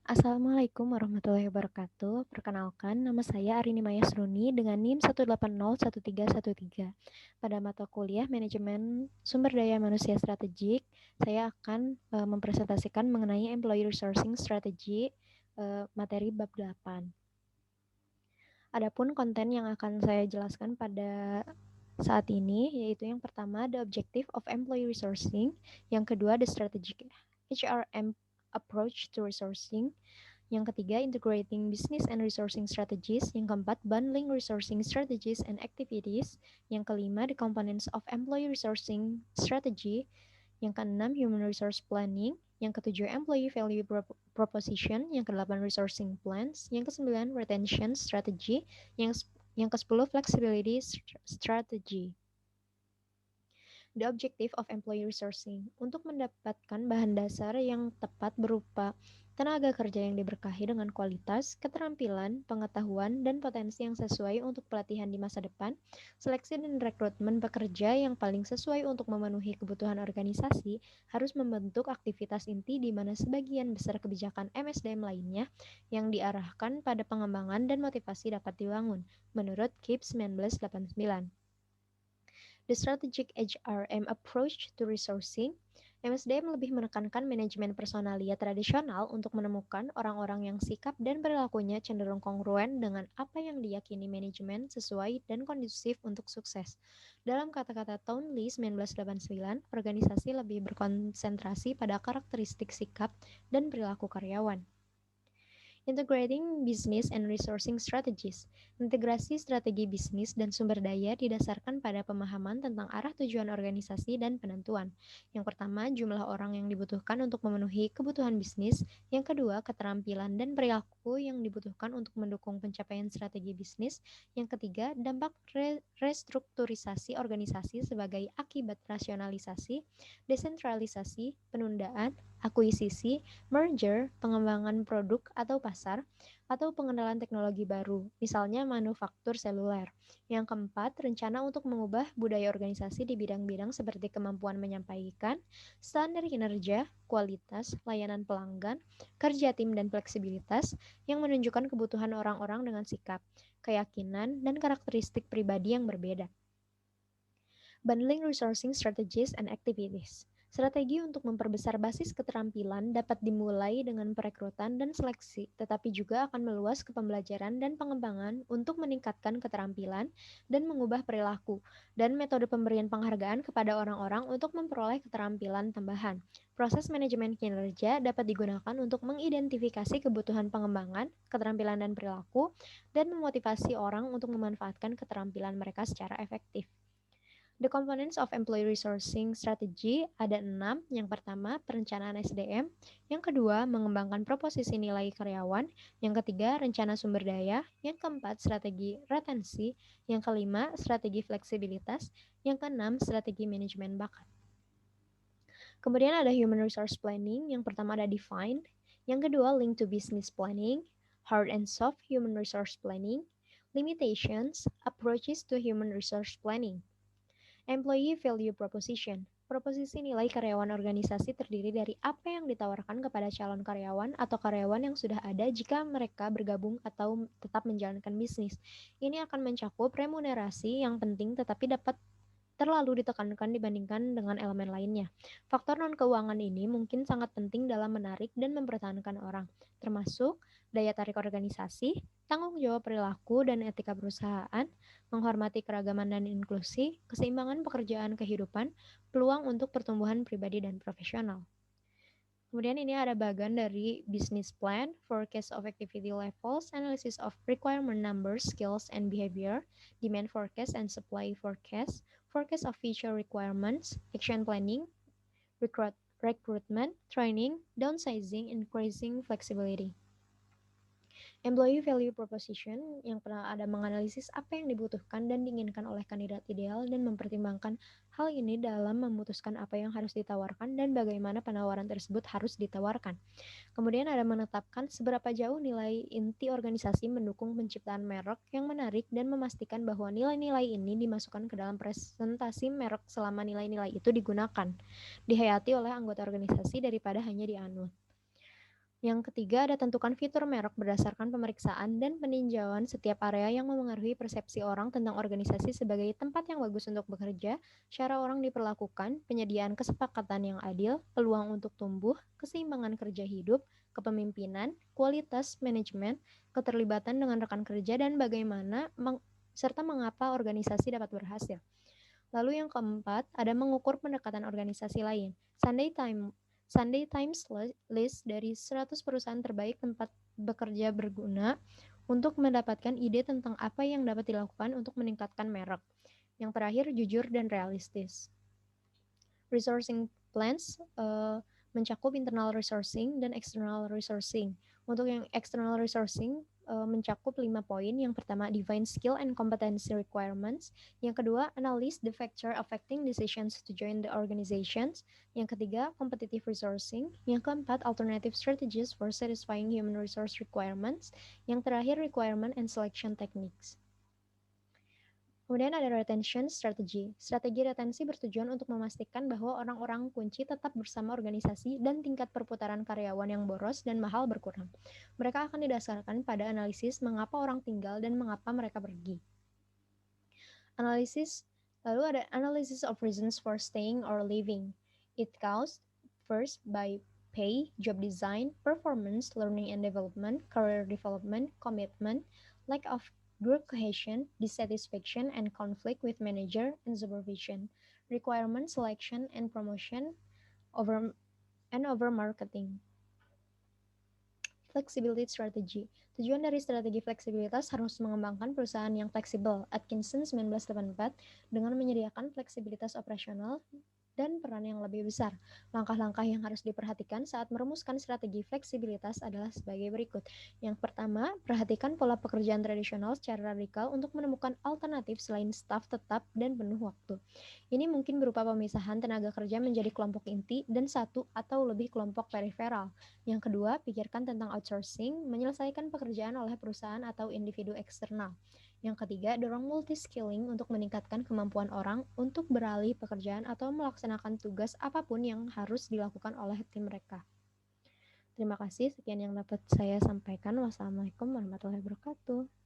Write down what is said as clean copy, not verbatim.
Assalamualaikum warahmatullahi wabarakatuh. Perkenalkan, nama saya Arini Mayasruni dengan NIM 1801313. Pada mata kuliah Manajemen Sumber Daya Manusia Strategik, saya akan mempresentasikan mengenai Employee Resourcing Strategy, materi bab 8. Adapun konten yang akan saya jelaskan pada saat ini, yaitu yang pertama, the objective of employee resourcing, yang kedua, the strategic HRM approach to resourcing, yang ketiga, integrating business and resourcing strategies. Yang keempat, bundling resourcing strategies and activities. Yang kelima, the components of employee resourcing strategy. Yang keenam, human resource planning. Yang ketujuh, employee value proposition. Yang kedelapan, resourcing plans. Yang kesembilan, retention strategy. Yang kesepuluh, flexibility strategy. The objective of employee resourcing, untuk mendapatkan bahan dasar yang tepat berupa tenaga kerja yang diberkahi dengan kualitas, keterampilan, pengetahuan, dan potensi yang sesuai untuk pelatihan di masa depan, seleksi dan rekrutmen pekerja yang paling sesuai untuk memenuhi kebutuhan organisasi, harus membentuk aktivitas inti di mana sebagian besar kebijakan MSDM lainnya yang diarahkan pada pengembangan dan motivasi dapat dibangun, menurut KIP 1989. The strategic HRM approach to resourcing, MSDM lebih menekankan manajemen personalia tradisional untuk menemukan orang-orang yang sikap dan perilakunya cenderung kongruen dengan apa yang diyakini manajemen sesuai dan kondusif untuk sukses. Dalam kata-kata Townley 1989, organisasi lebih berkonsentrasi pada karakteristik sikap dan perilaku karyawan. Integrating Business and Resourcing Strategies. Integrasi strategi bisnis dan sumber daya didasarkan pada pemahaman tentang arah tujuan organisasi dan penentuan. Yang pertama, jumlah orang yang dibutuhkan untuk memenuhi kebutuhan bisnis. Yang kedua, keterampilan dan perilaku yang dibutuhkan untuk mendukung pencapaian strategi bisnis. Yang ketiga, dampak restrukturisasi organisasi sebagai akibat rasionalisasi, desentralisasi, penundaan, akuisisi, merger, pengembangan produk atau pasar, atau pengenalan teknologi baru, misalnya manufaktur seluler. Yang keempat, rencana untuk mengubah budaya organisasi di bidang-bidang seperti kemampuan menyampaikan, standar kinerja, kualitas, layanan pelanggan, kerja tim dan fleksibilitas yang menunjukkan kebutuhan orang-orang dengan sikap, keyakinan, dan karakteristik pribadi yang berbeda. Bundling resourcing strategies and activities. Strategi untuk memperbesar basis keterampilan dapat dimulai dengan perekrutan dan seleksi, tetapi juga akan meluas ke pembelajaran dan pengembangan untuk meningkatkan keterampilan dan mengubah perilaku, dan metode pemberian penghargaan kepada orang-orang untuk memperoleh keterampilan tambahan. Proses manajemen kinerja dapat digunakan untuk mengidentifikasi kebutuhan pengembangan, keterampilan dan perilaku, dan memotivasi orang untuk memanfaatkan keterampilan mereka secara efektif. The components of employee resourcing strategy ada 6. Yang pertama, perencanaan SDM. Yang kedua, mengembangkan proposisi nilai karyawan. Yang ketiga, rencana sumber daya. Yang keempat, strategi retensi. Yang kelima, strategi fleksibilitas. Yang keenam, strategi manajemen bakat. Kemudian ada human resource planning. Yang pertama ada define. Yang kedua, link to business planning. Hard and soft human resource planning. Limitations, approaches to human resource planning. Employee Value Proposition. Proposisi nilai karyawan organisasi terdiri dari apa yang ditawarkan kepada calon karyawan atau karyawan yang sudah ada jika mereka bergabung atau tetap menjalankan bisnis. Ini akan mencakup remunerasi yang penting tetapi dapat terlalu ditekankan dibandingkan dengan elemen lainnya. Faktor non-keuangan ini mungkin sangat penting dalam menarik dan mempertahankan orang, termasuk daya tarik organisasi, tanggung jawab perilaku dan etika perusahaan, menghormati keragaman dan inklusi, keseimbangan pekerjaan kehidupan, peluang untuk pertumbuhan pribadi dan profesional. Kemudian ini ada bagian dari business plan, forecast of activity levels, analysis of requirement numbers, skills, and behavior, demand forecast and supply forecast, forecast of future requirements, action planning, recruitment, training, downsizing, increasing flexibility. Employee Value Proposition yang pernah ada menganalisis apa yang dibutuhkan dan diinginkan oleh kandidat ideal dan mempertimbangkan hal ini dalam memutuskan apa yang harus ditawarkan dan bagaimana penawaran tersebut harus ditawarkan. Kemudian ada menetapkan seberapa jauh nilai inti organisasi mendukung penciptaan merek yang menarik dan memastikan bahwa nilai-nilai ini dimasukkan ke dalam presentasi merek selama nilai-nilai itu digunakan, dihayati oleh anggota organisasi daripada hanya dianut. Yang ketiga, ada tentukan fitur merek berdasarkan pemeriksaan dan peninjauan setiap area yang memengaruhi persepsi orang tentang organisasi sebagai tempat yang bagus untuk bekerja, cara orang diperlakukan, penyediaan kesepakatan yang adil, peluang untuk tumbuh, keseimbangan kerja hidup, kepemimpinan, kualitas manajemen, keterlibatan dengan rekan kerja, dan bagaimana serta mengapa organisasi dapat berhasil. Lalu yang keempat, ada mengukur pendekatan organisasi lain. Sunday Times list dari 100 perusahaan terbaik tempat bekerja berguna untuk mendapatkan ide tentang apa yang dapat dilakukan untuk meningkatkan merek. Yang terakhir, jujur dan realistis. Resourcing plans mencakup internal resourcing dan external resourcing. Untuk yang external resourcing mencakup 5 poin. Yang pertama, define skill and competency requirements. Yang kedua, analyze the factor affecting decisions to join the organizations. Yang ketiga, competitive resourcing. Yang keempat, alternative strategies for satisfying human resource requirements. Yang terakhir, requirement and selection techniques. Kemudian ada retention strategy. Strategi retensi bertujuan untuk memastikan bahwa orang-orang kunci tetap bersama organisasi dan tingkat perputaran karyawan yang boros dan mahal berkurang. Mereka akan didasarkan pada analisis mengapa orang tinggal dan mengapa mereka pergi. Lalu ada analysis of reasons for staying or leaving. It caused first by pay, job design, performance, learning and development, career development, commitment, lack of group cohesion, dissatisfaction and conflict with manager and supervision, requirement selection and promotion, over marketing. Flexibility strategy. Tujuan dari strategi fleksibilitas harus mengembangkan perusahaan yang fleksibel. Atkinson 1984 dengan menyediakan fleksibilitas operasional dan peran yang lebih besar. Langkah-langkah yang harus diperhatikan saat merumuskan strategi fleksibilitas adalah sebagai berikut. Yang pertama, perhatikan pola pekerjaan tradisional secara radikal untuk menemukan alternatif selain staf tetap dan penuh waktu. Ini mungkin berupa pemisahan tenaga kerja menjadi kelompok inti dan satu atau lebih kelompok periferal. Yang kedua, pikirkan tentang outsourcing, menyelesaikan pekerjaan oleh perusahaan atau individu eksternal. Yang ketiga, dorong multi-skilling untuk meningkatkan kemampuan orang untuk beralih pekerjaan atau melaksanakan tugas apapun yang harus dilakukan oleh tim mereka. Terima kasih, sekian yang dapat saya sampaikan. Wassalamualaikum warahmatullahi wabarakatuh.